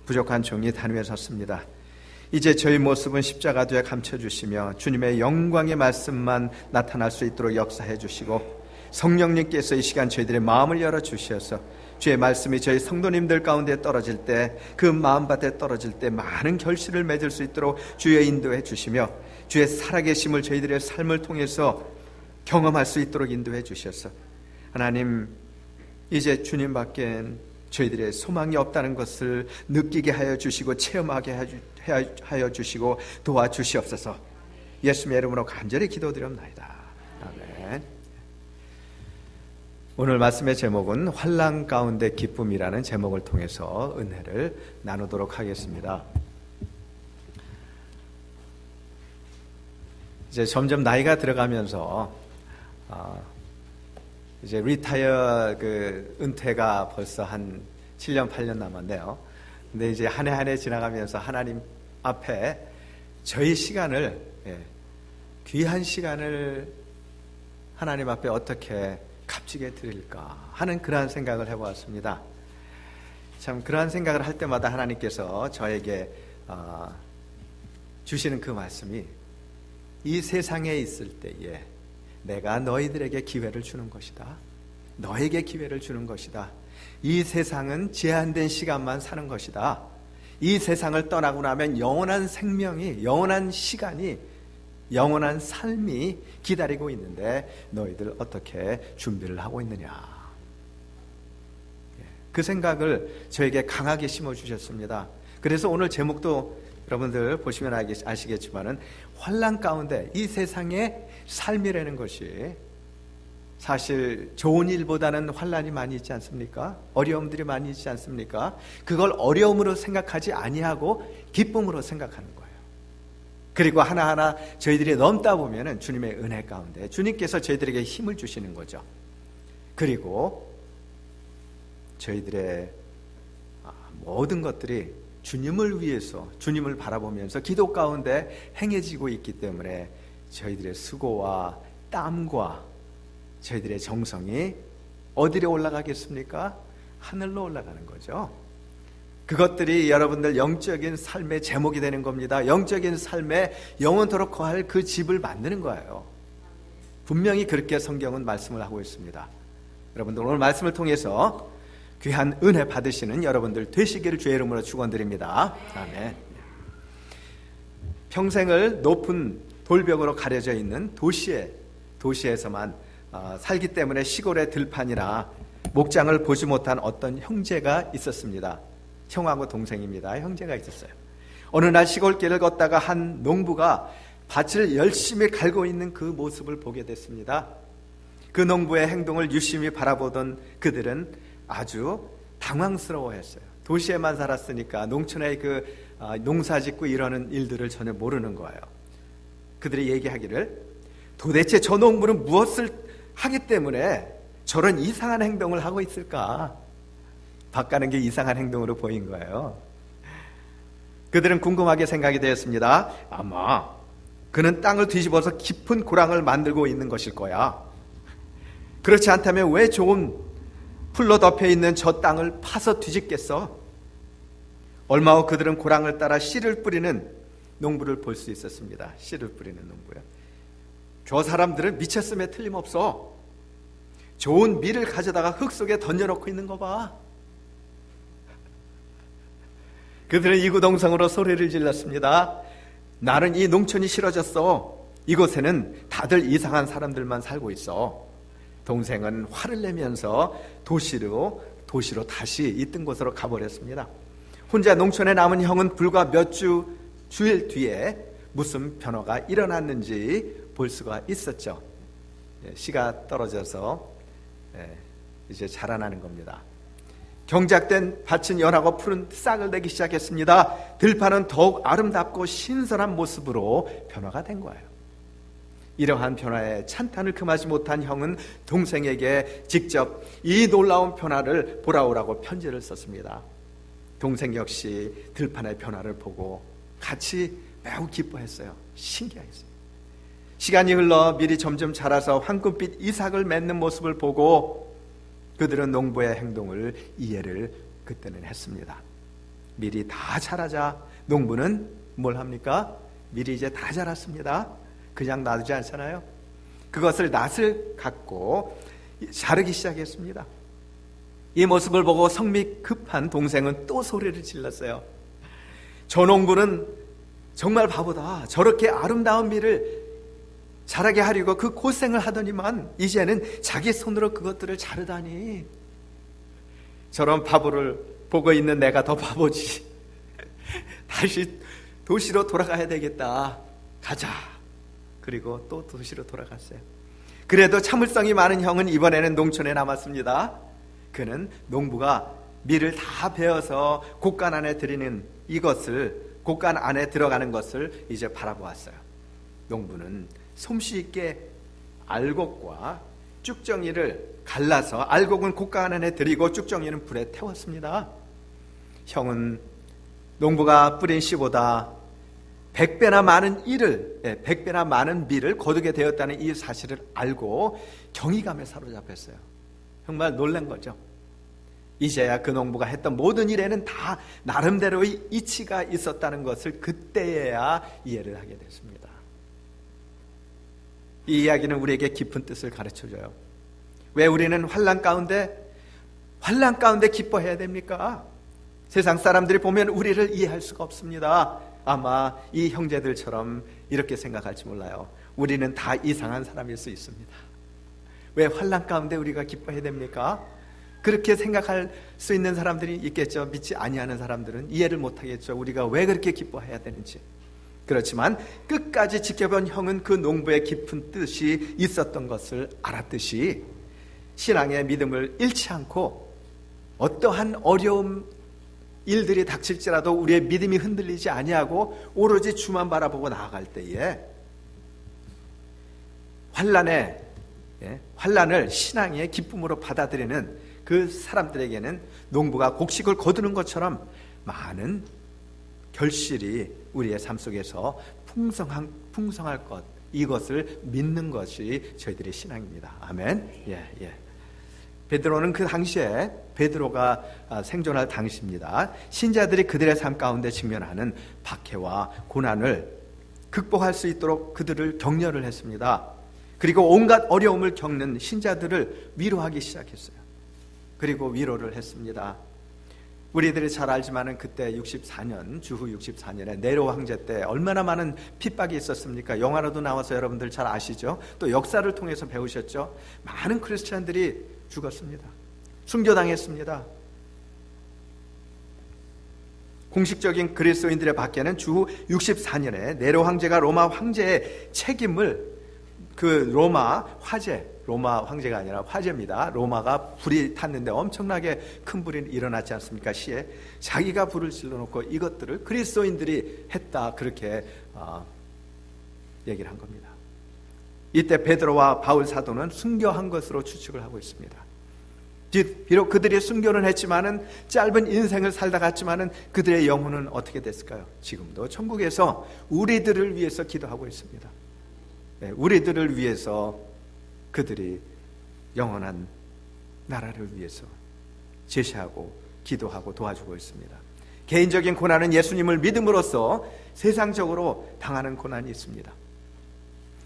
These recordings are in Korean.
부족한 종이 단위에 섰습니다. 이제 저희 모습은 십자가 뒤에 감춰주시며 주님의 영광의 말씀만 나타날 수 있도록 역사해 주시고, 성령님께서 이 시간 저희들의 마음을 열어주셔서 주의 말씀이 저희 성도님들 가운데 떨어질 때, 그 마음밭에 떨어질 때 많은 결실을 맺을 수 있도록 주의 인도해 주시며, 주의 살아계심을 저희들의 삶을 통해서 경험할 수 있도록 인도해 주셔서, 하나님, 이제 주님밖엔 저희들의 소망이 없다는 것을 느끼게 하여 주시고 체험하게 하여 주시고 도와주시옵소서. 예수님의 이름으로 간절히 기도드립니다. 아멘. 오늘 말씀의 제목은 환난 가운데 기쁨이라는 제목을 통해서 은혜를 나누도록 하겠습니다. 이제 점점 나이가 들어가면서 이제 리타이어 은퇴가 벌써 한 7년 8년 남았네요. 근데 이제 한 해 한 해 지나가면서 하나님 앞에 저희 시간을, 귀한 시간을 하나님 앞에 어떻게 값지게 드릴까 하는 그러한 생각을 해보았습니다. 참 그러한 생각을 할 때마다 하나님께서 저에게 주시는 그 말씀이, 이 세상에 있을 때에 내가 너희들에게 기회를 주는 것이다. 너에게 기회를 주는 것이다. 이 세상은 제한된 시간만 사는 것이다. 이 세상을 떠나고 나면 영원한 생명이, 영원한 시간이, 영원한 삶이 기다리고 있는데 너희들 어떻게 준비를 하고 있느냐. 그 생각을 저에게 강하게 심어주셨습니다. 그래서 오늘 제목도 여러분들 보시면 아시겠지만은, 환난 가운데 이 세상의 삶이라는 것이 사실 좋은 일보다는 환난이 많이 있지 않습니까? 어려움들이 많이 있지 않습니까? 그걸 어려움으로 생각하지 아니하고 기쁨으로 생각하는 거예요. 그리고 하나하나 저희들이 넘다 보면은 주님의 은혜 가운데 주님께서 저희들에게 힘을 주시는 거죠. 그리고 저희들의 모든 것들이 주님을 위해서, 주님을 바라보면서 기도 가운데 행해지고 있기 때문에 저희들의 수고와 땀과 저희들의 정성이 어디로 올라가겠습니까? 하늘로 올라가는 거죠. 그것들이 여러분들 영적인 삶의 제목이 되는 겁니다. 영적인 삶에 영원토록 거할 그 집을 만드는 거예요. 분명히 그렇게 성경은 말씀을 하고 있습니다. 여러분들 오늘 말씀을 통해서 귀한 은혜 받으시는 여러분들 되시기를 주의 이름으로 축원드립니다. 아멘. 평생을 높은 돌벽으로 가려져 있는 도시에서만 살기 때문에 시골의 들판이나 목장을 보지 못한 어떤 형제가 있었습니다. 형하고 동생입니다. 형제가 있었어요. 어느 날 시골길을 걷다가 한 농부가 밭을 열심히 갈고 있는 그 모습을 보게 됐습니다. 그 농부의 행동을 유심히 바라보던 그들은 아주 당황스러워했어요. 도시에만 살았으니까 농촌의 농사 짓고 이러는 일들을 전혀 모르는 거예요. 그들이 얘기하기를, 도대체 저 농부는 무엇을 하기 때문에 저런 이상한 행동을 하고 있을까? 밭 가는 게 이상한 행동으로 보인 거예요. 그들은 궁금하게 생각이 되었습니다. 아마 그는 땅을 뒤집어서 깊은 고랑을 만들고 있는 것일 거야. 그렇지 않다면 왜 좋은 풀로 덮여있는 저 땅을 파서 뒤집겠어? 얼마 후 그들은 고랑을 따라 씨를 뿌리는 농부를 볼 수 있었습니다. 씨를 뿌리는 농부요. 저 사람들은 미쳤음에 틀림없어. 좋은 밀을 가져다가 흙 속에 던져놓고 있는 거 봐. 그들은 이구동성으로 소리를 질렀습니다. 나는 이 농촌이 싫어졌어. 이곳에는 다들 이상한 사람들만 살고 있어. 동생은 화를 내면서 도시로 다시 있던 곳으로 가버렸습니다. 혼자 농촌에 남은 형은 불과 몇 주일 뒤에 무슨 변화가 일어났는지 볼 수가 있었죠. 씨가 떨어져서 이제 자라나는 겁니다. 경작된 밭은 연하고 푸른 싹을 내기 시작했습니다. 들판은 더욱 아름답고 신선한 모습으로 변화가 된 거예요. 이러한 변화에 찬탄을 금하지 못한 형은 동생에게 직접 이 놀라운 변화를 보라오라고 편지를 썼습니다. 동생 역시 들판의 변화를 보고 같이 매우 기뻐했어요. 신기했어요. 시간이 흘러 밀이 점점 자라서 황금빛 이삭을 맺는 모습을 보고 그들은 농부의 행동을 이해를 그때는 했습니다. 밀이 다 자라자 농부는 뭘 합니까? 밀이 이제 다 자랐습니다. 그냥 놔두지 않잖아요. 그것을 낫을 갖고 자르기 시작했습니다. 이 모습을 보고 성미 급한 동생은 또 소리를 질렀어요. 저 농부는 정말 바보다. 저렇게 아름다운 밀을 자라게 하려고 그 고생을 하더니만 이제는 자기 손으로 그것들을 자르다니. 저런 바보를 보고 있는 내가 더 바보지. 다시 도시로 돌아가야 되겠다. 가자. 그리고 또 도시로 돌아갔어요. 그래도 참을성이 많은 형은 이번에는 농촌에 남았습니다. 그는 농부가 밀을 다 베어서 곡간 안에 들이는 이것을, 곡간 안에 들어가는 것을 이제 바라보았어요. 농부는 솜씨 있게 알곡과 쭉정이를 갈라서 알곡은 곡간 안에 들이고 쭉정이는 불에 태웠습니다. 형은 농부가 뿌린 씨보다 100배나 많은 100배나 많은 밀을 거두게 되었다는 이 사실을 알고 경이감에 사로잡혔어요. 정말 놀란 거죠. 이제야 그 농부가 했던 모든 일에는 다 나름대로의 이치가 있었다는 것을 그때야 이해를 하게 됐습니다. 이 이야기는 우리에게 깊은 뜻을 가르쳐줘요. 왜 우리는 환난 가운데 기뻐해야 됩니까? 세상 사람들이 보면 우리를 이해할 수가 없습니다. 아마 이 형제들처럼 이렇게 생각할지 몰라요. 우리는 다 이상한 사람일 수 있습니다. 왜 환난 가운데 우리가 기뻐해야 됩니까? 그렇게 생각할 수 있는 사람들이 있겠죠. 믿지 아니하는 사람들은 이해를 못하겠죠. 우리가 왜 그렇게 기뻐해야 되는지. 그렇지만 끝까지 지켜본 형은 그 농부의 깊은 뜻이 있었던 것을 알았듯이 신앙의 믿음을 잃지 않고 어떠한 어려움 일들이 닥칠지라도 우리의 믿음이 흔들리지 아니하고 오로지 주만 바라보고 나아갈 때에 환난을 신앙의 기쁨으로 받아들이는 그 사람들에게는 농부가 곡식을 거두는 것처럼 많은 결실이 우리의 삶 속에서 풍성할 것, 이것을 믿는 것이 저희들의 신앙입니다. 아멘. 베드로는 그 당시에 베드로가 생존할 당시입니다. 신자들이 그들의 삶 가운데 직면하는 박해와 고난을 극복할 수 있도록 그들을 격려를 했습니다. 그리고 온갖 어려움을 겪는 신자들을 위로하기 시작했어요. 그리고 위로를 했습니다. 우리들이 잘 알지만은 그때 64년, 주후 64년에 네로 황제 때 얼마나 많은 핍박이 있었습니까? 영화로도 나와서 여러분들 잘 아시죠? 또 역사를 통해서 배우셨죠? 많은 크리스찬들이 죽었습니다. 순교당했습니다. 공식적인 그리스도인들의 밖에는 주후 64년에 네로 황제가 로마 황제의 책임을 그 로마 황제가 아니라 화재입니다. 로마가 불이 탔는데 엄청나게 큰 불이 일어났지 않습니까? 시에 자기가 불을 질러놓고 이것들을 그리스도인들이 했다, 그렇게 얘기를 한 겁니다. 이때 베드로와 바울 사도는 순교한 것으로 추측을 하고 있습니다. 비록 그들이 순교는 했지만은 짧은 인생을 살다 갔지만은 그들의 영혼은 어떻게 됐을까요? 지금도 천국에서 우리들을 위해서 기도하고 있습니다. 우리들을 위해서 그들이 영원한 나라를 위해서 제시하고 기도하고 도와주고 있습니다. 개인적인 고난은 예수님을 믿음으로써 세상적으로 당하는 고난이 있습니다.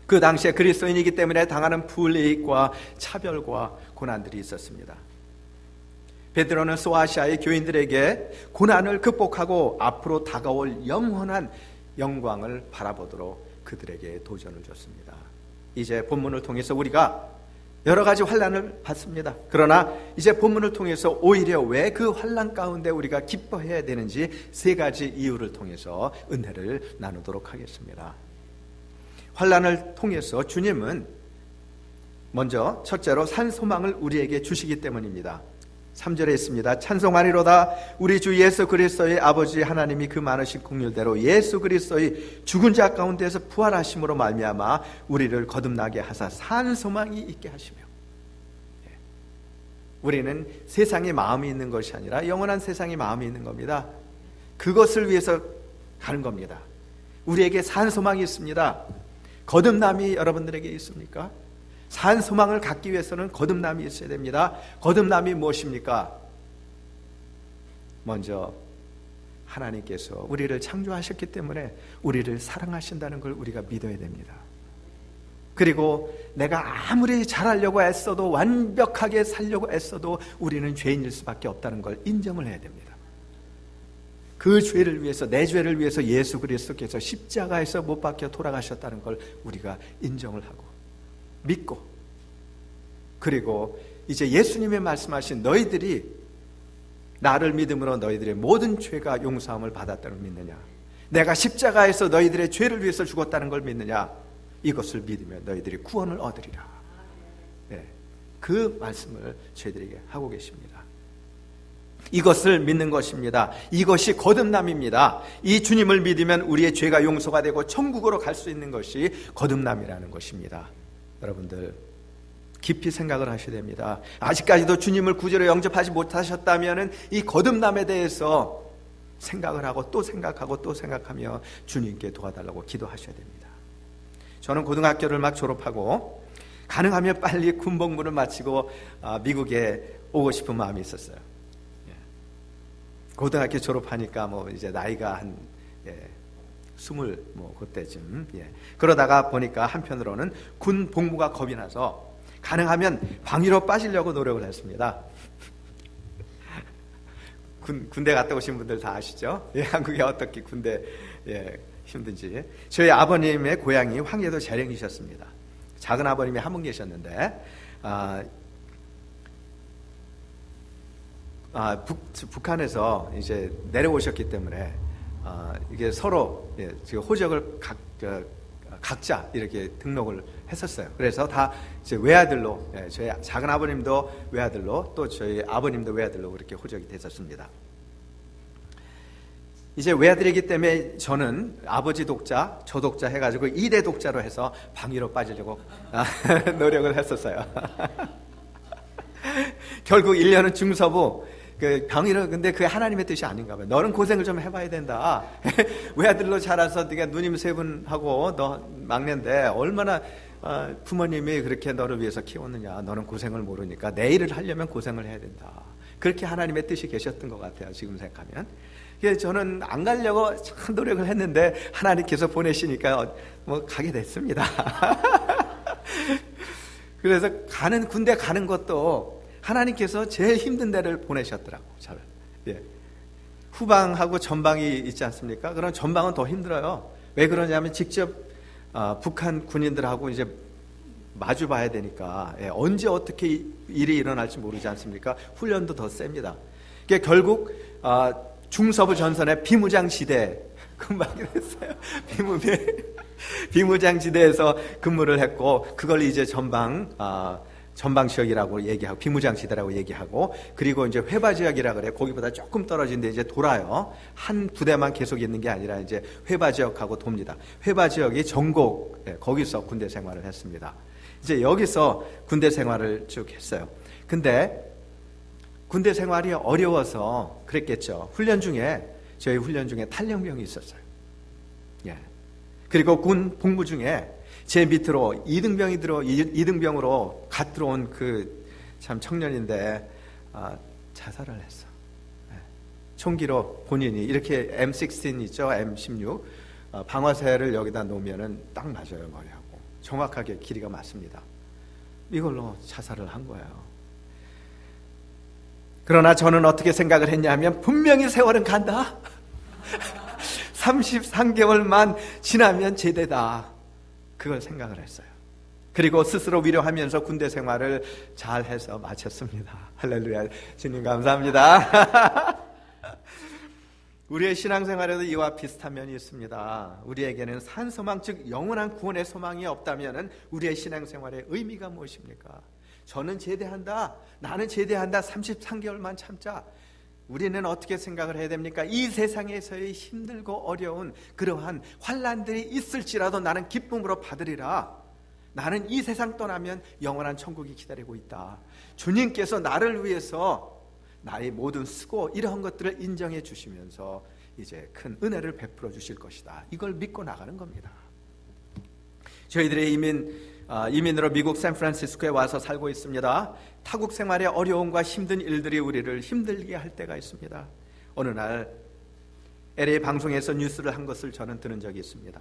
그 당시에 그리스도인이기 때문에 당하는 불이익과 차별과 고난들이 있었습니다. 베드로는 소아시아의 교인들에게 고난을 극복하고 앞으로 다가올 영원한 영광을 바라보도록 그들에게 도전을 줬습니다. 이제 본문을 통해서 우리가 여러 가지 환난을 받습니다. 그러나 이제 본문을 통해서 오히려 왜 그 환난 가운데 우리가 기뻐해야 되는지 세 가지 이유를 통해서 은혜를 나누도록 하겠습니다. 환난을 통해서 주님은 먼저 첫째로 산 소망을 우리에게 주시기 때문입니다. 3절에 있습니다. 찬송하리로다 우리 주 예수 그리스도의 아버지 하나님이 그 많으신 긍휼대로 예수 그리스도의 죽은 자 가운데서 부활하심으로 말미암아 우리를 거듭나게 하사 산 소망이 있게 하시며, 우리는 세상에 마음이 있는 것이 아니라 영원한 세상에 마음이 있는 겁니다. 그것을 위해서 가는 겁니다. 우리에게 산 소망이 있습니다. 거듭남이 여러분들에게 있습니까? 산 소망을 갖기 위해서는 거듭남이 있어야 됩니다. 거듭남이 무엇입니까? 먼저 하나님께서 우리를 창조하셨기 때문에 우리를 사랑하신다는 걸 우리가 믿어야 됩니다. 그리고 내가 아무리 잘하려고 애써도, 완벽하게 살려고 애써도 우리는 죄인일 수밖에 없다는 걸 인정을 해야 됩니다. 그 죄를 위해서, 내 죄를 위해서 예수 그리스도께서 십자가에서 못 박혀 돌아가셨다는 걸 우리가 인정을 하고 믿고, 그리고 이제 예수님의 말씀하신 너희들이 나를 믿음으로 너희들의 모든 죄가 용서함을 받았다는 걸 믿느냐, 내가 십자가에서 너희들의 죄를 위해서 죽었다는 걸 믿느냐, 이것을 믿으면 너희들이 구원을 얻으리라. 네, 그 말씀을 저희들에게 하고 계십니다. 이것을 믿는 것입니다. 이것이 거듭남입니다. 이 주님을 믿으면 우리의 죄가 용서가 되고 천국으로 갈 수 있는 것이 거듭남이라는 것입니다. 여러분들 깊이 생각을 하셔야 됩니다. 아직까지도 주님을 구주로 영접하지 못하셨다면 이 거듭남에 대해서 생각을 하고 또 생각하고 또 생각하며 주님께 도와달라고 기도하셔야 됩니다. 저는 고등학교를 막 졸업하고 가능하면 빨리 군복무를 마치고 미국에 오고 싶은 마음이 있었어요. 고등학교 졸업하니까 뭐 이제 나이가 한 20 그때쯤. 그러다가 보니까 한편으로는 군 복무가 겁이 나서 가능하면 방위로 빠지려고 노력을 했습니다. 군대 갔다 오신 분들 다 아시죠? 한국에 어떻게 군대 힘든지. 저희 아버님의 고향이 황해도 재령이셨습니다. 작은 아버님이 한 분 계셨는데 북한에서 이제 내려오셨기 때문에 이게 서로 호적을 각자 이렇게 등록을 했었어요. 그래서 다 이제 외아들로, 저희 작은 아버님도 외아들로, 또 저희 아버님도 외아들로 그렇게 호적이 됐었습니다. 이제 외아들이기 때문에 저는 아버지 독자, 저 독자 해가지고 2대 독자로 해서 방위로 빠지려고 노력을 했었어요. 결국 1년은 중서부, 병이는 근데 그게 하나님의 뜻이 아닌가 봐요. 너는 고생을 좀 해봐야 된다. 외아들로 자라서 네가 누님 3분하고 너 막내인데 얼마나 부모님이 그렇게 너를 위해서 키웠느냐. 너는 고생을 모르니까 내 일을 하려면 고생을 해야 된다. 그렇게 하나님의 뜻이 계셨던 것 같아요. 지금 생각하면. 저는 안 가려고 참 노력을 했는데 하나님께서 보내시니까 뭐 가게 됐습니다. 그래서 군대 가는 것도 하나님께서 제일 힘든 데를 보내셨더라고. 저를. 후방하고 전방이 있지 않습니까? 그럼 전방은 더 힘들어요. 왜 그러냐면 직접 북한 군인들하고 이제 마주 봐야 되니까 언제 어떻게 일이 일어날지 모르지 않습니까? 훈련도 더 셉니다. 결국 중서부 전선의 비무장지대 근무하게 됐어요. 비무장지대에서 근무를 했고, 그걸 이제 전방 지역이라고 얘기하고, 비무장지대라고 얘기하고, 그리고 이제 회바 지역이라 그래. 거기보다 조금 떨어진데 이제 돌아요. 한 부대만 계속 있는 게 아니라 이제 회바 지역하고 돕니다. 회바 지역이 전곡, 거기서 군대 생활을 했습니다. 이제 여기서 군대 생활을 쭉 했어요. 근데 군대 생활이 어려워서 그랬겠죠. 저희 훈련 중에 탈영병이 있었어요. 그리고 군 복무 중에 제 밑으로 2등병으로 갓 들어온 참 청년인데 자살을 했어. 총기로 본인이 이렇게 M16 있죠, M16 방아쇠를 여기다 놓으면은 딱 맞아요, 머리하고. 정확하게 길이가 맞습니다. 이걸로 자살을 한 거예요. 그러나 저는 어떻게 생각을 했냐면 분명히 세월은 간다. 33개월만 지나면 제대다. 그걸 생각을 했어요. 그리고 스스로 위로하면서 군대 생활을 잘해서 마쳤습니다. 할렐루야. 주님 감사합니다. 우리의 신앙생활에도 이와 비슷한 면이 있습니다. 우리에게는 산소망, 즉 영원한 구원의 소망이 없다면 우리의 신앙생활의 의미가 무엇입니까? 저는 제대한다. 나는 제대한다. 33개월만 참자. 우리는 어떻게 생각을 해야 됩니까? 이 세상에서의 힘들고 어려운 그러한 환난들이 있을지라도 나는 기쁨으로 받으리라. 나는 이 세상 떠나면 영원한 천국이 기다리고 있다. 주님께서 나를 위해서 나의 모든 수고 이러한 것들을 인정해 주시면서 이제 큰 은혜를 베풀어 주실 것이다. 이걸 믿고 나가는 겁니다. 저희들의 이민으로 미국 샌프란시스코에 와서 살고 있습니다. 타국 생활의 어려움과 힘든 일들이 우리를 힘들게 할 때가 있습니다. 어느 날 LA 방송에서 뉴스를 한 것을 저는 들은 적이 있습니다.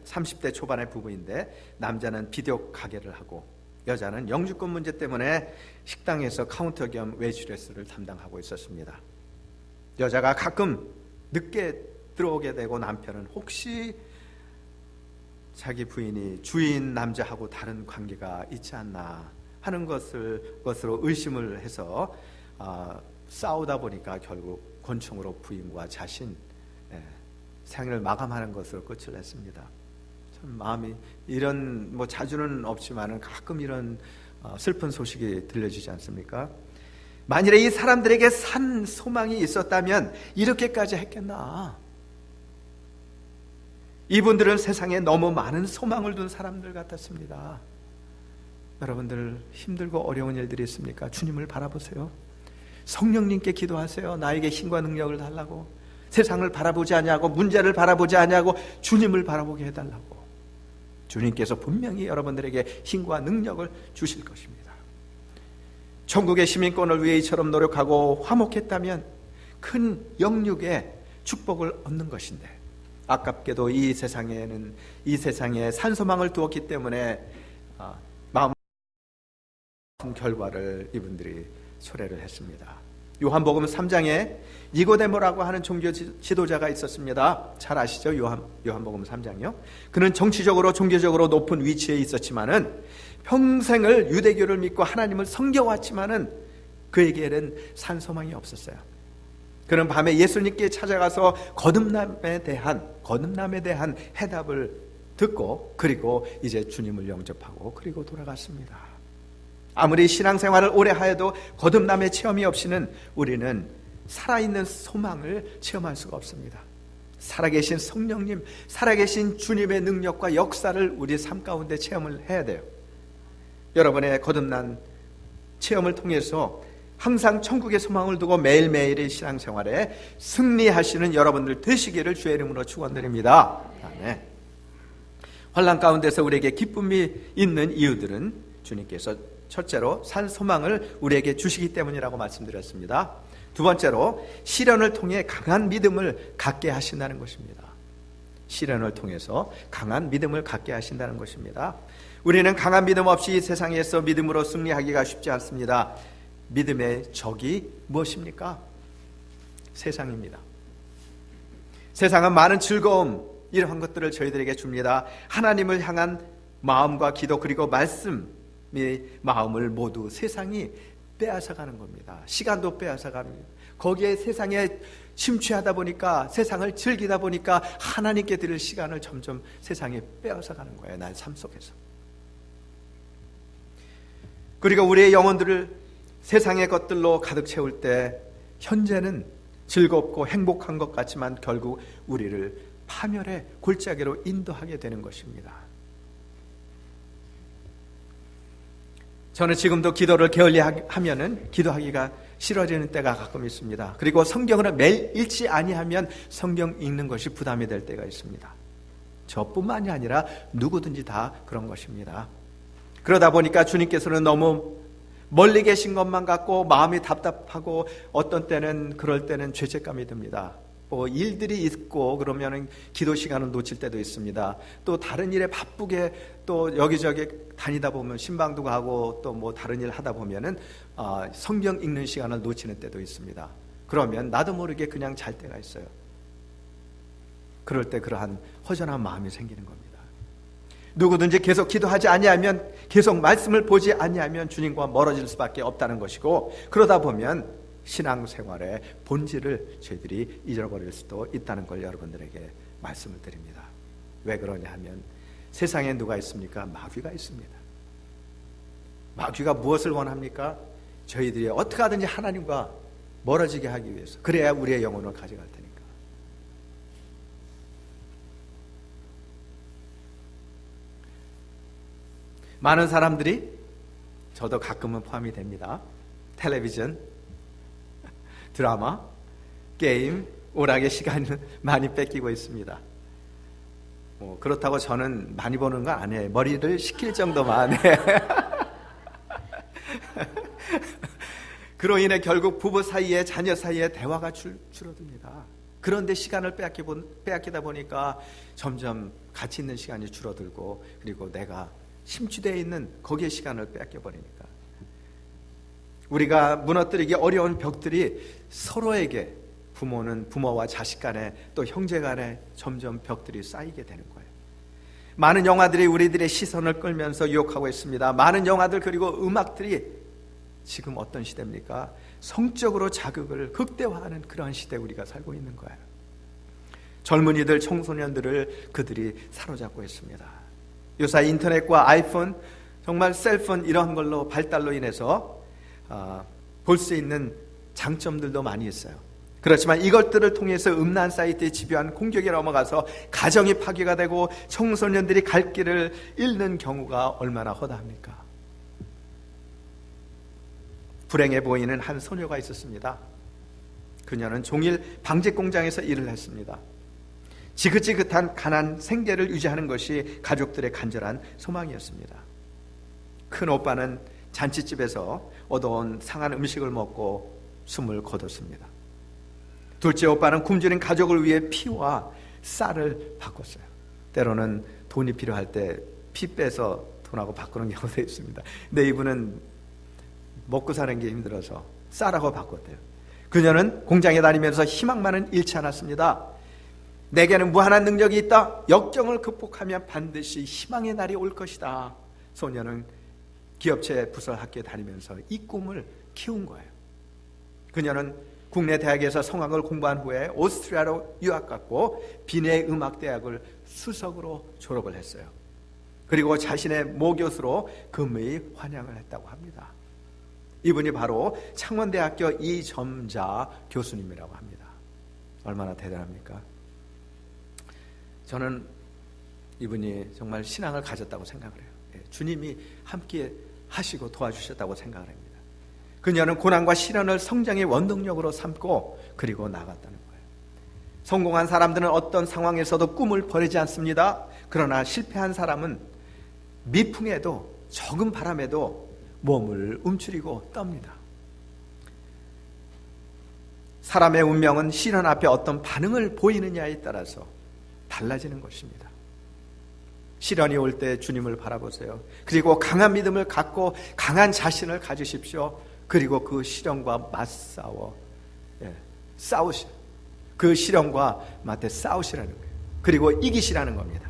30대 초반의 부부인데 남자는 비디오 가게를 하고 여자는 영주권 문제 때문에 식당에서 카운터 겸 웨이트레스를 담당하고 있었습니다. 여자가 가끔 늦게 들어오게 되고 남편은 혹시 자기 부인이 주인 남자하고 다른 관계가 있지 않나 하는 것으로 의심을 해서 싸우다 보니까 결국 권총으로 부인과 자신 생을 마감하는 것으로 끝을 냈습니다. 참 마음이 이런 자주는 없지만은 가끔 이런 슬픈 소식이 들려지지 않습니까? 만일에 이 사람들에게 산 소망이 있었다면 이렇게까지 했겠나? 이분들은 세상에 너무 많은 소망을 둔 사람들 같았습니다. 여러분들 힘들고 어려운 일들이 있습니까? 주님을 바라보세요. 성령님께 기도하세요. 나에게 힘과 능력을 달라고. 세상을 바라보지 아니하고 문제를 바라보지 아니하고 주님을 바라보게 해달라고. 주님께서 분명히 여러분들에게 힘과 능력을 주실 것입니다. 천국의 시민권을 위해 이처럼 노력하고 화목했다면 큰 영육의 축복을 얻는 것인데 아깝게도 이 세상에 산소망을 두었기 때문에 마음 결과를 이분들이 초래를 했습니다. 요한복음 3장에 니고데모라고 하는 종교 지도자가 있었습니다. 잘 아시죠? 요한복음 3장이요. 그는 정치적으로 종교적으로 높은 위치에 있었지만은 평생을 유대교를 믿고 하나님을 섬겨왔지만은 그에게는 산소망이 없었어요. 그는 밤에 예수님께 찾아가서 거듭남에 대한 해답을 듣고 그리고 이제 주님을 영접하고 그리고 돌아갔습니다. 아무리 신앙생활을 오래 하여도 거듭남의 체험이 없이는 우리는 살아있는 소망을 체험할 수가 없습니다. 살아계신 성령님, 살아계신 주님의 능력과 역사를 우리 삶 가운데 체험을 해야 돼요. 여러분의 거듭난 체험을 통해서 항상 천국의 소망을 두고 매일매일의 신앙생활에 승리하시는 여러분들 되시기를 주의 이름으로 축원드립니다. 아멘. 환난 가운데서 우리에게 기쁨이 있는 이유들은 주님께서 첫째로 산 소망을 우리에게 주시기 때문이라고 말씀드렸습니다. 두 번째로 시련을 통해 강한 믿음을 갖게 하신다는 것입니다. 시련을 통해서 강한 믿음을 갖게 하신다는 것입니다. 우리는 강한 믿음 없이 세상에서 믿음으로 승리하기가 쉽지 않습니다. 믿음의 적이 무엇입니까? 세상입니다. 세상은 많은 즐거움 이러한 것들을 저희들에게 줍니다. 하나님을 향한 마음과 기도 그리고 말씀의 마음을 모두 세상이 빼앗아가는 겁니다. 시간도 빼앗아갑니다. 거기에 세상에 심취하다 보니까 세상을 즐기다 보니까 하나님께 드릴 시간을 점점 세상에 빼앗아가는 거예요. 나의 삶 속에서. 그리고 우리의 영혼들을 세상의 것들로 가득 채울 때 현재는 즐겁고 행복한 것 같지만 결국 우리를 파멸의 골짜기로 인도하게 되는 것입니다. 저는 지금도 기도를 게을리하면은 기도하기가 싫어지는 때가 가끔 있습니다. 그리고 성경을 매일 읽지 아니하면 성경 읽는 것이 부담이 될 때가 있습니다. 저뿐만이 아니라 누구든지 다 그런 것입니다. 그러다 보니까 주님께서는 너무 멀리 계신 것만 같고 마음이 답답하고 어떤 때는 그럴 때는 죄책감이 듭니다. 일들이 있고 그러면은 기도 시간을 놓칠 때도 있습니다. 또 다른 일에 바쁘게 또 여기저기 다니다 보면 신방도 가고 또 다른 일 하다 보면은 성경 읽는 시간을 놓치는 때도 있습니다. 그러면 나도 모르게 그냥 잘 때가 있어요. 그럴 때 그러한 허전한 마음이 생기는 겁니다. 누구든지 계속 기도하지 아니하면 계속 말씀을 보지 아니하면 주님과 멀어질 수밖에 없다는 것이고 그러다 보면 신앙생활의 본질을 저희들이 잊어버릴 수도 있다는 걸 여러분들에게 말씀을 드립니다. 왜 그러냐 하면 세상에 누가 있습니까? 마귀가 있습니다. 마귀가 무엇을 원합니까? 저희들이 어떻게 하든지 하나님과 멀어지게 하기 위해서. 그래야 우리의 영혼을 가져갈 테니까. 많은 사람들이 저도 가끔은 포함이 됩니다. 텔레비전, 드라마, 게임, 오락의 시간을 많이 뺏기고 있습니다. 그렇다고 저는 많이 보는 거 아니에요. 머리를 식힐 정도만. 그로 인해 결국 부부 사이에 자녀 사이에 대화가 줄어듭니다. 그런데 시간을 빼앗기다 보니까 점점 가치 있는 시간이 줄어들고, 그리고 내가 심취되어 있는 거기에 시간을 빼앗겨 버리니까 우리가 무너뜨리기 어려운 벽들이 서로에게, 부모는 부모와 자식 간에, 또 형제 간에 점점 벽들이 쌓이게 되는 거예요. 많은 영화들이 우리들의 시선을 끌면서 유혹하고 있습니다. 많은 영화들 그리고 음악들이 지금 어떤 시대입니까? 성적으로 자극을 극대화하는 그런 시대에 우리가 살고 있는 거예요. 젊은이들, 청소년들을 그들이 사로잡고 있습니다. 요새 인터넷과 아이폰, 정말 셀폰 이런 걸로 발달로 인해서 볼 수 있는 장점들도 많이 있어요. 그렇지만 이것들을 통해서 음란 사이트에 집요한 공격에 넘어가서 가정이 파괴가 되고 청소년들이 갈 길을 잃는 경우가 얼마나 허다합니까? 불행해 보이는 한 소녀가 있었습니다. 그녀는 종일 방직 공장에서 일을 했습니다. 지긋지긋한 가난 생계를 유지하는 것이 가족들의 간절한 소망이었습니다. 큰 오빠는 잔치집에서 얻어온 상한 음식을 먹고 숨을 거뒀습니다. 둘째 오빠는 굶주린 가족을 위해 피와 쌀을 바꿨어요. 때로는 돈이 필요할 때 피 빼서 돈하고 바꾸는 경우도 있습니다. 근데 이분은 먹고 사는 게 힘들어서 쌀하고 바꿨대요. 그녀는 공장에 다니면서 희망 많은 잃지 않았습니다. 내게는 무한한 능력이 있다. 역경을 극복하면 반드시 희망의 날이 올 것이다. 소녀는 기업체 부설 학교에 다니면서 이 꿈을 키운 거예요. 그녀는 국내 대학에서 성악을 공부한 후에 오스트리아로 유학 갔고 비네 음악대학을 수석으로 졸업을 했어요. 그리고 자신의 모교수로 금의 환영을 했다고 합니다. 이분이 바로 창원대학교 이점자 교수님이라고 합니다. 얼마나 대단합니까? 저는 이분이 정말 신앙을 가졌다고 생각을 해요. 주님이 함께 하시고 도와주셨다고 생각을 합니다. 그녀는 고난과 시련을 성장의 원동력으로 삼고 그리고 나갔다는 거예요. 성공한 사람들은 어떤 상황에서도 꿈을 버리지 않습니다. 그러나 실패한 사람은 미풍에도 적은 바람에도 몸을 움츠리고 떱니다. 사람의 운명은 시련 앞에 어떤 반응을 보이느냐에 따라서 달라지는 것입니다. 시련이 올 때 주님을 바라보세요. 그리고 강한 믿음을 갖고 강한 자신을 가지십시오. 그리고 그 시련과 싸우시. 그 시련과 맞대 싸우시라는 거예요. 그리고 이기시라는 겁니다.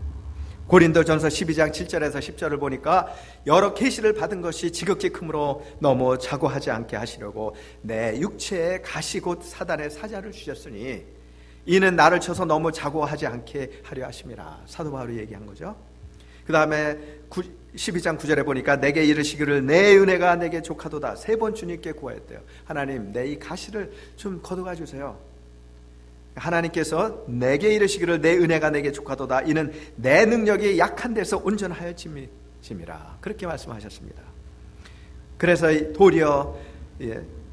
고린도전서 12장 7절에서 10절을 보니까 여러 계시를 받은 것이 지극히 크므로 너무 자고하지 않게 하시려고 내 육체에 가시 곧 사단의 사자를 주셨으니 이는 나를 쳐서 너무 자고하지 않게 하려 하심이라. 사도 바울이 얘기한 거죠. 그 다음에 12장 9절에 보니까 내게 이르시기를 내 은혜가 내게 족하도다. 3번 주님께 구하였대요. 하나님, 내 이 가시를 좀 걷어가 주세요. 하나님께서 내게 이르시기를 내 은혜가 내게 족하도다. 이는 내 능력이 약한 데서 온전하여 짐이라. 그렇게 말씀하셨습니다. 그래서 도리어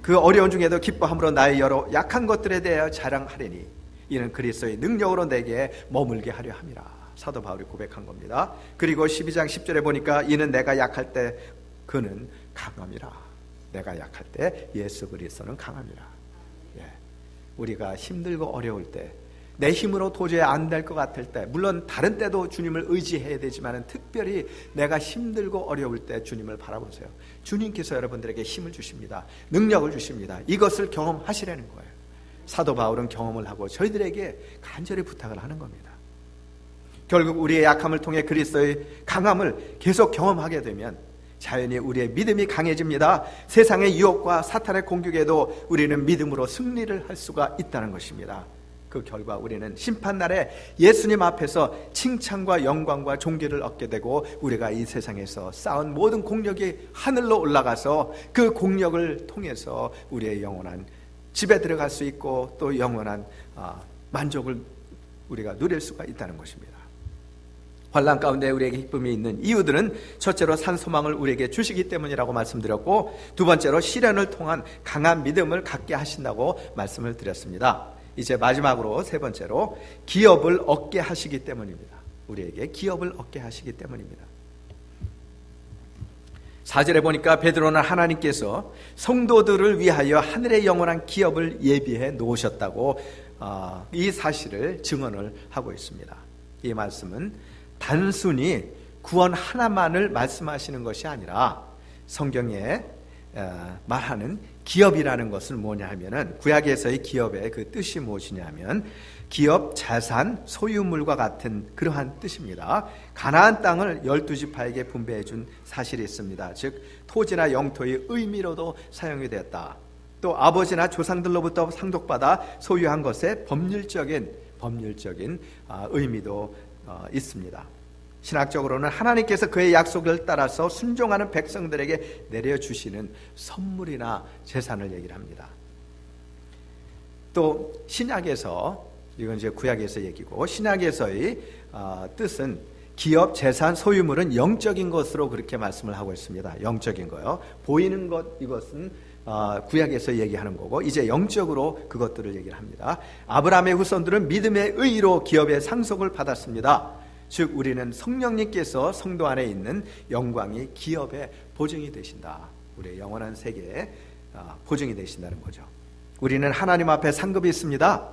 그 어려운 중에도 기뻐함으로 나의 여러 약한 것들에 대하여 자랑하리니 이는 그리스도의 능력으로 내게 머물게 하려 함이라. 사도 바울이 고백한 겁니다. 그리고 12장 10절에 보니까 이는 내가 약할 때 그는 강함이라. 내가 약할 때 예수 그리스도는 강함이라. 우리가 힘들고 어려울 때, 내 힘으로 도저히 안 될 것 같을 때, 물론 다른 때도 주님을 의지해야 되지만 특별히 내가 힘들고 어려울 때 주님을 바라보세요. 주님께서 여러분들에게 힘을 주십니다. 능력을 주십니다. 이것을 경험하시라는 거예요. 사도 바울은 경험을 하고 저희들에게 간절히 부탁을 하는 겁니다. 결국 우리의 약함을 통해 그리스도의 강함을 계속 경험하게 되면 자연히 우리의 믿음이 강해집니다. 세상의 유혹과 사탄의 공격에도 우리는 믿음으로 승리를 할 수가 있다는 것입니다. 그 결과 우리는 심판날에 예수님 앞에서 칭찬과 영광과 존귀를 얻게 되고 우리가 이 세상에서 쌓은 모든 공력이 하늘로 올라가서 그 공력을 통해서 우리의 영원한 집에 들어갈 수 있고 또 영원한 만족을 우리가 누릴 수가 있다는 것입니다. 환난 가운데 우리에게 기쁨이 있는 이유들은 첫째로 산 소망을 우리에게 주시기 때문이라고 말씀드렸고, 두 번째로 시련을 통한 강한 믿음을 갖게 하신다고 말씀을 드렸습니다. 이제 마지막으로 세 번째로 기업을 얻게 하시기 때문입니다. 우리에게 기업을 얻게 하시기 때문입니다. 4절에 보니까 베드로는 하나님께서 성도들을 위하여 하늘의 영원한 기업을 예비해 놓으셨다고 이 사실을 증언을 하고 있습니다. 이 말씀은 단순히 구원 하나만을 말씀하시는 것이 아니라 성경에 말하는 기업이라는 것은 뭐냐 하면은, 구약에서의 기업의 그 뜻이 무엇이냐면 기업, 자산, 소유물과 같은 그러한 뜻입니다. 가나안 땅을 12지파에게 분배해 준 사실이 있습니다. 즉 토지나 영토의 의미로도 사용이 되었다. 또 아버지나 조상들로부터 상속받아 소유한 것의 법률적인 의미도 있습니다. 신학적으로는 하나님께서 그의 약속을 따라서 순종하는 백성들에게 내려주시는 선물이나 재산을 얘기를 합니다. 또 신약에서, 이건 이제 구약에서 얘기고, 신약에서의 뜻은 기업, 재산, 소유물은 영적인 것으로 그렇게 말씀을 하고 있습니다. 영적인 거요. 보이는 것, 이것은 구약에서 얘기하는 거고, 이제 영적으로 그것들을 얘기를 합니다. 아브라함의 후손들은 믿음의 의로 기업의 상속을 받았습니다. 즉 우리는 성령님께서 성도 안에 있는 영광이 기업의 보증이 되신다. 우리의 영원한 세계에 보증이 되신다는 거죠. 우리는 하나님 앞에 상급이 있습니다.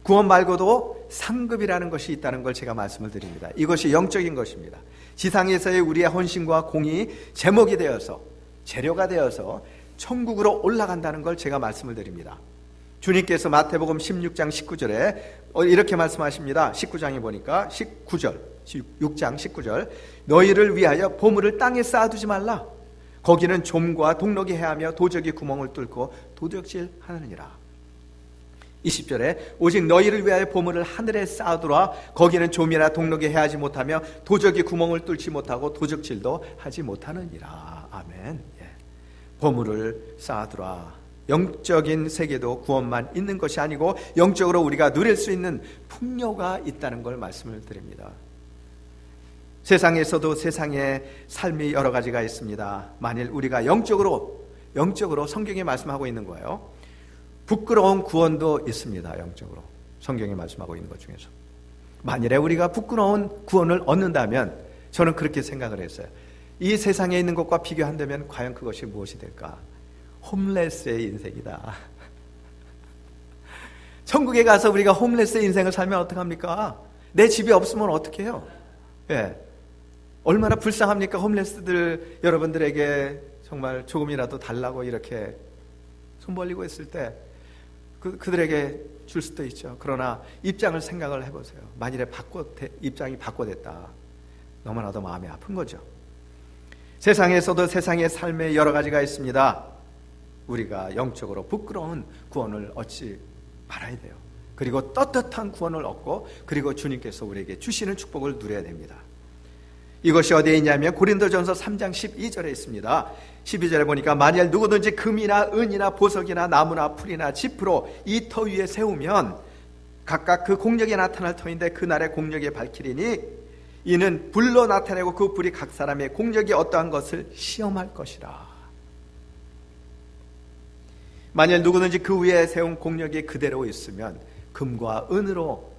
구원 말고도 상급이라는 것이 있다는 걸 제가 말씀을 드립니다. 이것이 영적인 것입니다. 지상에서의 우리의 헌신과 공이 제목이 되어서, 재료가 되어서 천국으로 올라간다는 걸 제가 말씀을 드립니다. 주님께서 마태복음 16장 19절에 이렇게 말씀하십니다. 19장에 보니까 6장 19절, 너희를 위하여 보물을 땅에 쌓아두지 말라. 거기는 좀과 동록이 해하며 도적이 구멍을 뚫고 도적질 하느니라. 20절에 오직 너희를 위하여 보물을 하늘에 쌓아두라. 거기는 좀이나 동록이 해하지 못하며 도적이 구멍을 뚫지 못하고 도적질도 하지 못하느니라. 아멘. 보물을 쌓아두라. 영적인 세계도 구원만 있는 것이 아니고 영적으로 우리가 누릴 수 있는 풍요가 있다는 걸 말씀을 드립니다. 세상에서도 세상의 삶이 여러 가지가 있습니다. 만일 우리가 영적으로 성경이 말씀하고 있는 거예요. 부끄러운 구원도 있습니다. 영적으로 성경이 말씀하고 있는 것 중에서 만일에 우리가 부끄러운 구원을 얻는다면, 저는 그렇게 생각을 했어요. 이 세상에 있는 것과 비교한다면 과연 그것이 무엇이 될까? 홈레스의 인생이다. 천국에 가서 우리가 홈레스의 인생을 살면 어떡합니까? 내 집이 없으면 어떻게 해요? 얼마나 불쌍합니까? 홈레스들 여러분들에게 정말 조금이라도 달라고 이렇게 손 벌리고 있을 때 그들에게 줄 수도 있죠. 그러나 입장을 생각을 해보세요. 만일에 입장이 바꿔됐다. 너무나도 마음이 아픈 거죠. 세상에서도 세상의 삶에 여러 가지가 있습니다. 우리가 영적으로 부끄러운 구원을 얻지 말아야 돼요. 그리고 떳떳한 구원을 얻고, 그리고 주님께서 우리에게 주시는 축복을 누려야 됩니다. 이것이 어디에 있냐면 고린도전서 3장 12절에 있습니다. 12절에 보니까 만일 누구든지 금이나 은이나 보석이나 나무나 풀이나 짚으로 이 터 위에 세우면 각각 그 공력이 나타날 터인데 그날의 공력이 밝히리니 이는 불로 나타내고 그 불이 각 사람의 공력이 어떠한 것을 시험할 것이라. 만일 누구든지 그 위에 세운 공력이 그대로 있으면, 금과 은으로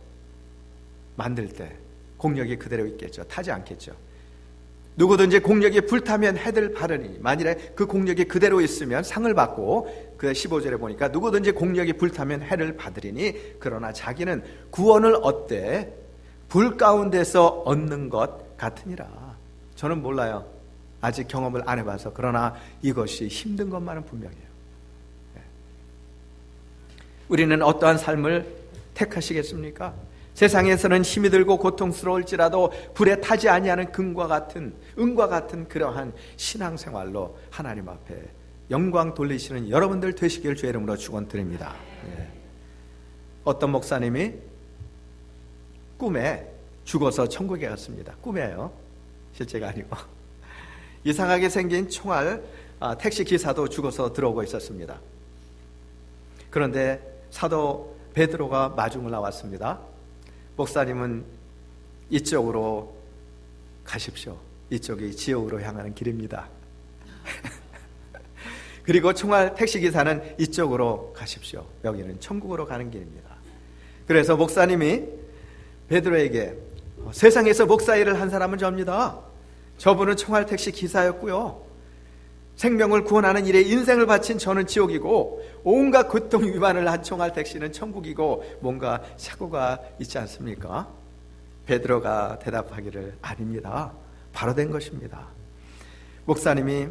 만들 때 공력이 그대로 있겠죠. 타지 않겠죠. 누구든지 공력이 불타면 해를 바르니, 만일에 그 공력이 그대로 있으면 상을 받고, 그 15절에 보니까 누구든지 공력이 불타면 해를 받으리니 그러나 자기는 구원을 얻되 불 가운데서 얻는 것 같으니라. 저는 몰라요. 아직 경험을 안 해봐서. 그러나 이것이 힘든 것만은 분명해요. 우리는 어떠한 삶을 택하시겠습니까? 세상에서는 힘이 들고 고통스러울지라도 불에 타지 아니하는 은과 같은 그러한 신앙생활로 하나님 앞에 영광 돌리시는 여러분들 되시길 주의 이름으로 축원드립니다. 어떤 목사님이 꿈에 죽어서 천국에 갔습니다. 꿈이에요. 실제가 아니고. 이상하게 생긴 총알 택시 기사도 죽어서 들어오고 있었습니다. 그런데 사도 베드로가 마중을 나왔습니다. 목사님은 이쪽으로 가십시오. 이쪽이 지옥으로 향하는 길입니다. 그리고 총알 택시기사는 이쪽으로 가십시오. 여기는 천국으로 가는 길입니다. 그래서 목사님이 베드로에게 세상에서 목사 일을 한 사람은 접니다. 저분은 총알 택시 기사였고요. 생명을 구원하는 일에 인생을 바친 저는 지옥이고 온갖 고통 위반을 한 총알 택시는 천국이고 뭔가 사고가 있지 않습니까? 베드로가 대답하기를 아닙니다. 바로 된 것입니다. 목사님이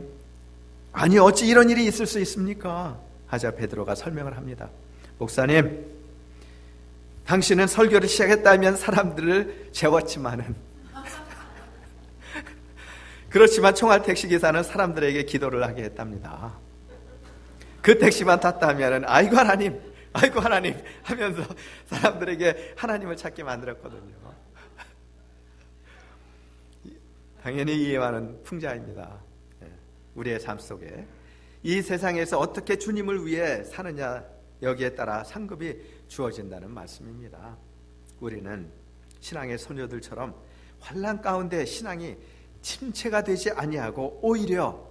아니 어찌 이런 일이 있을 수 있습니까? 하자 베드로가 설명을 합니다. 목사님, 당신은 설교를 시작했다면 사람들을 재웠지만은 그렇지만 총알 택시 기사는 사람들에게 기도를 하게 했답니다. 그 택시만 탔다면 아이고 하나님 하면서 사람들에게 하나님을 찾게 만들었거든요. 당연히 이해하는 풍자입니다. 우리의 삶 속에 이 세상에서 어떻게 주님을 위해 사느냐, 여기에 따라 상급이 주어진다는 말씀입니다. 우리는 신앙의 소녀들처럼 환난 가운데 신앙이 침체가 되지 아니하고 오히려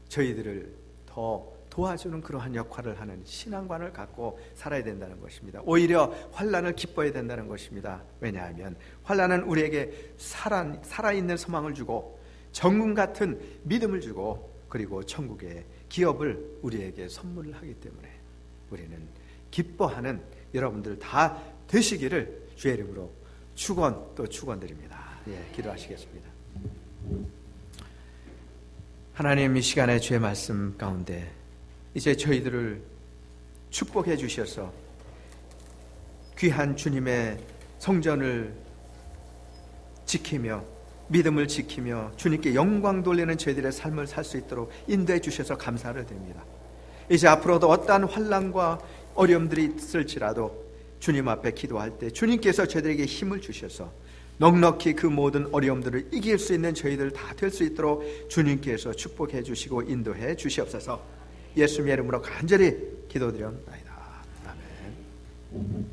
저희들을 더 도와주는 그러한 역할을 하는 신앙관을 갖고 살아야 된다는 것입니다. 오히려 환난을 기뻐해야 된다는 것입니다. 왜냐하면 환난은 우리에게 살아있는 소망을 주고 정금 같은 믿음을 주고 그리고 천국의 기업을 우리에게 선물을 하기 때문에 우리는 기뻐하는 여러분들 다 되시기를 주의 이름으로 축원드립니다. 기도하시겠습니다. 하나님, 이 시간에 주의 말씀 가운데 이제 저희들을 축복해 주셔서 귀한 주님의 성전을 지키며 믿음을 지키며 주님께 영광 돌리는 저희들의 삶을 살 수 있도록 인도해 주셔서 감사를 드립니다. 이제 앞으로도 어떠한 환난과 어려움들이 있을지라도 주님 앞에 기도할 때 주님께서 저희들에게 힘을 주셔서 넉넉히 그 모든 어려움들을 이길 수 있는 저희들 다 될 수 있도록 주님께서 축복해 주시고 인도해 주시옵소서. 예수님의 이름으로 간절히 기도드렸나이다. 아멘.